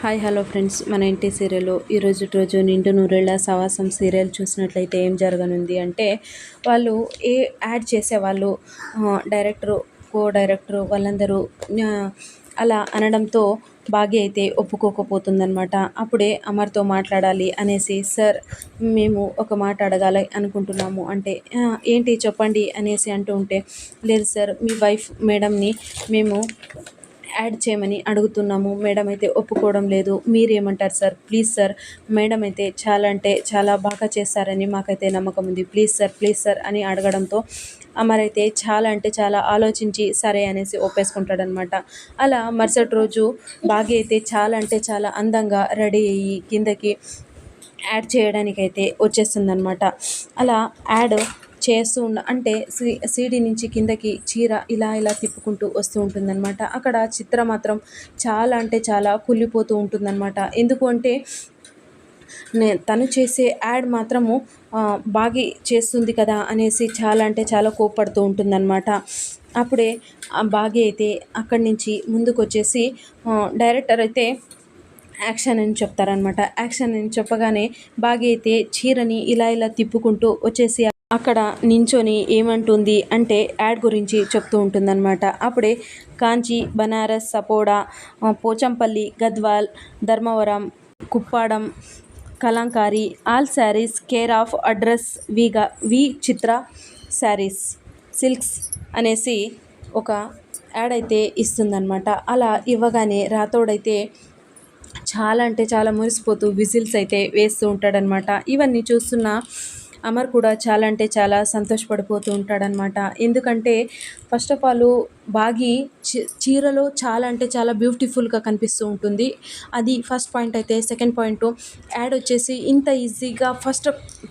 Hi hello friends, మన ఇంటి సీరియల్లో ఈరోజు రోజు నిండు నూరేళ్ల సావాసం సీరియల్ చూసినట్లయితే ఏం జరగనుంది అంటే, వాళ్ళు యాడ్ చేసేవాళ్ళు, డైరెక్టరు, కో డైరెక్టరు వాళ్ళందరూ ఆ, అలా అనడంతో భాగ్య అయితే ఒప్పుకోకపోతుందనమాట. అప్పుడే అమర్తో మాట్లాడాలి అనేసి, సార్ మేము ఒక మాట అడగాలి అనుకుంటున్నాము అంటే, ఏంటి చెప్పండి అనేసి అంటూ ఉంటే, లేదు సార్ మీ వైఫ్ మేడంని మేము యాడ్ చేయమని అడుగుతున్నాము, మేడం అయితే ఒప్పుకోవడం లేదు, మీరేమంటారు సార్, ప్లీజ్ సార్, మేడం అయితే చాలా అంటే చాలా బాగా చేస్తారని మాకైతే నమ్మకం ఉంది, ప్లీజ్ సార్ అని అడగడంతో అమర్ అయితే చాలా అంటే చాలా ఆలోచించి సరే అనేసి ఒప్పేసుకుంటాడనమాట. అలా మరుసటి రోజు భాగ్య అయితే చాలా అంటే చాలా అందంగా రెడీ అయ్యి కిందకి యాడ్ చేయడానికైతే వచ్చేస్తుందనమాట. అలా యాడ్ చేస్తూ అంటే సీడీ నుంచి కిందకి చీర ఇలా ఇలా తిప్పుకుంటూ వస్తూ ఉంటుందన్నమాట. అక్కడ చిత్ర మాత్రం చాలా అంటే చాలా కుళ్ళిపోతూ ఉంటుందన్నమాట. ఎందుకు అంటే తను చేసే యాడ్ మాత్రము బాగా చేస్తుంది కదా అనేసి చాలా అంటే చాలా కోప్పడుతూ ఉంటుందన్నమాట. అప్పుడే బాగా అయితే అక్కడి నుంచి ముందుకు వచ్చేసి డైరెక్టర్ అయితే యాక్షన్ అని చెప్తారనమాట. యాక్షన్ అని చెప్పగానే బాగా అయితే చీరని ఇలా ఇలా తిప్పుకుంటూ వచ్చేసి అక్కడ నించొని ఏమంటుంది అంటే యాడ్ గురించి చెప్తూ ఉంటుందన్నమాట. అప్పుడే కాంచి, బనారస్, సపోడా, Pochampally, Gadwal, Dharmavaram, Kuppadam, Kalamkari, all sarees care of address V Chitra sarees silks అనేసి ఒక యాడ్ అయితే ఇస్తుందన్నమాట. అలా ఇవ్వగానే రాథోడైతే చాలా అంటే చాలా మురిసిపోతూ విజిల్స్ అయితే వేస్తూ ఉంటాడనమాట. ఇవన్నీ చూస్తున్న అమర్ కూడా చాలా అంటే చాలా సంతోషపడిపోతూ ఉంటాడనమాట. ఎందుకంటే ఫస్ట్ ఆఫ్ ఆల్ బాగి చీరలో చాలా అంటే చాలా బ్యూటిఫుల్గా కనిపిస్తూ ఉంటుంది. అది ఫస్ట్ పాయింట్ అయితే, సెకండ్ పాయింట్ యాడ్ వచ్చేసి ఇంత ఈజీగా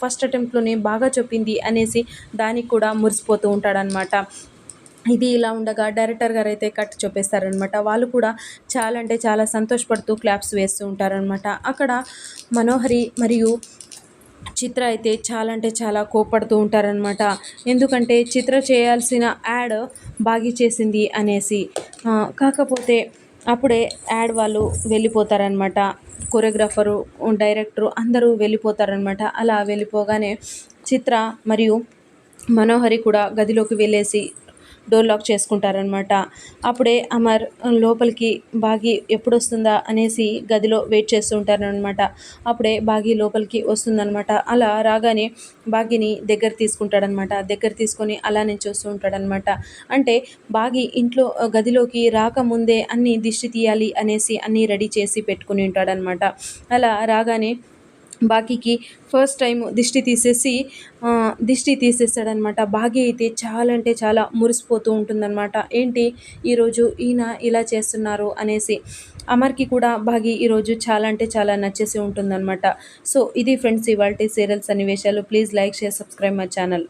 ఫస్ట్ అటెంప్ట్లోనే బాగా చెప్పింది అనేసి దానికి కూడా మురిసిపోతూ ఉంటాడనమాట. ఇది ఇలా ఉండగా డైరెక్టర్ గారు అయితే కట్ చెప్పేస్తారనమాట. వాళ్ళు కూడా చాలా అంటే చాలా సంతోషపడుతూ క్లాప్స్ వేస్తూ ఉంటారనమాట. అక్కడ మనోహరి మరియు చిత్ర అయితే చాలా అంటే చాలా కోప్పడుతూ ఉంటారనమాట. ఎందుకంటే చిత్ర చేయాల్సిన యాడ్ బాగా చేసింది అనేసి. కాకపోతే అప్పుడే యాడ్ వాళ్ళు వెళ్ళిపోతారనమాట. కొరియోగ్రాఫరు, డైరెక్టరు అందరూ వెళ్ళిపోతారనమాట. అలా వెళ్ళిపోగానే చిత్ర మరియు మనోహరి కూడా గదిలోకి వెళ్ళేసి డోర్ లాక్ చేసుకుంటారనమాట. అప్పుడే అమర్ లోపలికి బాగి ఎప్పుడొస్తుందా అనేసి గదిలో వెయిట్ చేస్తూ ఉంటారనమాట. అప్పుడే బాగి లోపలికి వస్తుందనమాట. అలా రాగానే బాగిని దగ్గర తీసుకుంటాడనమాట. దగ్గర తీసుకొని అలానే చూస్తూ ఉంటాడనమాట. అంటే బాగి ఇంట్లో గదిలోకి రాకముందే అన్నీ దిష్టి తీయాలి అనేసి అన్నీ రెడీ చేసి పెట్టుకుని ఉంటాడనమాట. అలా రాగానే బాకీకి ఫస్ట్ టైం దిష్టి తీసేస్తాడనమాట. బాగి అయితే చాలా అంటే చాలా మురిసిపోతూ ఉంటుందన్నమాట. ఏంటి ఈరోజు ఈయన ఇలా చేస్తున్నారు అనేసి. అమర్కి కూడా బాగి ఈరోజు చాలా అంటే చాలా నచ్చేసి ఉంటుందన్నమాట. సో ఇది ఫ్రెండ్స్ ఇవాల్టి సీరియల్ సన్నివేశాలు. Please like, share, subscribe my channel.